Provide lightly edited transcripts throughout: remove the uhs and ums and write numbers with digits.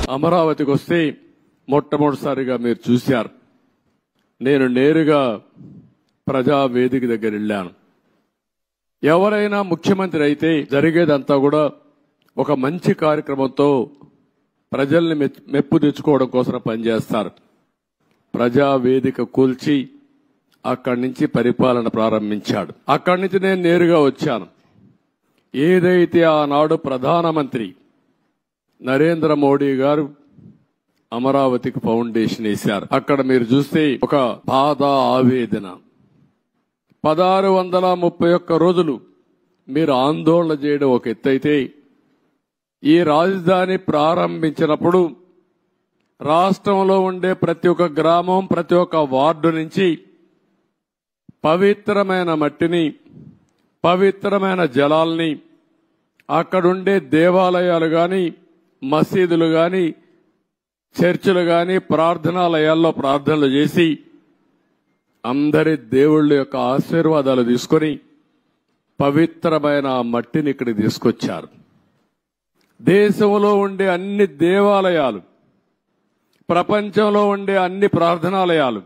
అమరావతికి వస్తే మొట్టమొదటిసారిగా మీరు చూశారు. నేను నేరుగా ప్రజావేదిక దగ్గర వెళ్ళాను. ఎవరైనా ముఖ్యమంత్రి అయితే జరిగేదంతా కూడా ఒక మంచి కార్యక్రమంతో ప్రజల్ని మెప్పు తెచ్చుకోవడం కోసం పనిచేస్తారు. ప్రజావేదిక కూల్చి అక్కడి నుంచి పరిపాలన ప్రారంభించాడు. అక్కడి నుంచి నేను నేరుగా వచ్చాను. ఏదైతే ఆనాడు ప్రధానమంత్రి నరేంద్ర మోడీ గారు అమరావతికి ఫౌండేషన్ వేశారు. అక్కడ మీరు చూస్తే ఒక బాధ, ఆవేదన. 1631 రోజులు మీరు ఆందోళన చేయడం ఒక ఎత్తైతే, ఈ రాజధాని ప్రారంభించినప్పుడు రాష్ట్రంలో ఉండే ప్రతి ఒక్క గ్రామం, ప్రతి ఒక్క వార్డు నుంచి పవిత్రమైన మట్టిని, పవిత్రమైన జలాల్ని, అక్కడుండే దేవాలయాలు గాని, మసీదులు గాని, చర్చిలు గాని, ప్రార్థనాలయాల్లో ప్రార్థనలు చేసి అందరి దేవుళ్ళ యొక్క ఆశీర్వాదాలు తీసుకొని పవిత్రమైన మట్టిని ఇక్కడికి తీసుకొచ్చారు. దేశంలో ఉండే అన్ని దేవాలయాలు, ప్రపంచంలో ఉండే అన్ని ప్రార్థనాలయాలు,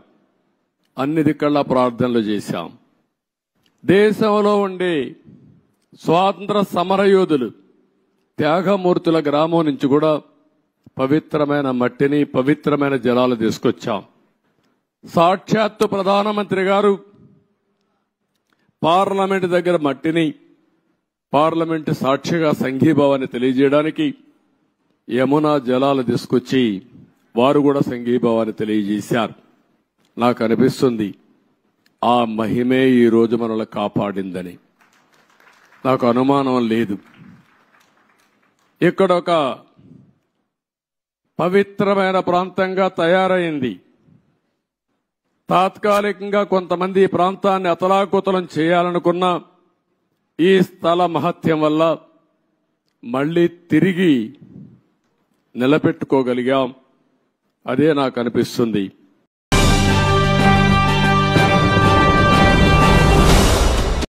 అన్ని దిక్కల్లా ప్రార్థనలు చేశాం. దేశంలో ఉండే స్వాతంత్ర సమరయోధులు, త్యాగమూర్తుల గ్రామం నుంచి కూడా పవిత్రమైన మట్టిని, పవిత్రమైన జలాలు తీసుకొచ్చాం. సాక్షాత్తు ప్రధానమంత్రి గారు పార్లమెంట్ దగ్గర మట్టిని, పార్లమెంట్ సాక్షిగా సంఘీభావాన్ని తెలియజేయడానికి యమునా జలాలు తీసుకొచ్చి వారు కూడా సంఘీభావాన్ని తెలియజేశారు. నాకు అనిపిస్తుంది ఆ మహిమే ఈ రోజు మనల్ని కాపాడిందని. నాకు అనుమానం లేదు. ఇక్కడ ఒక పవిత్రమైన ప్రాంతంగా తయారైంది. తాత్కాలికంగా కొంతమంది ఈ ప్రాంతాన్ని అతలాకుతలం చేయాలనుకున్న ఈ స్థల మహత్యం వల్ల మళ్లీ తిరిగి నిలబెట్టుకోగలిగాం. అదే నాకు అనిపిస్తుంది.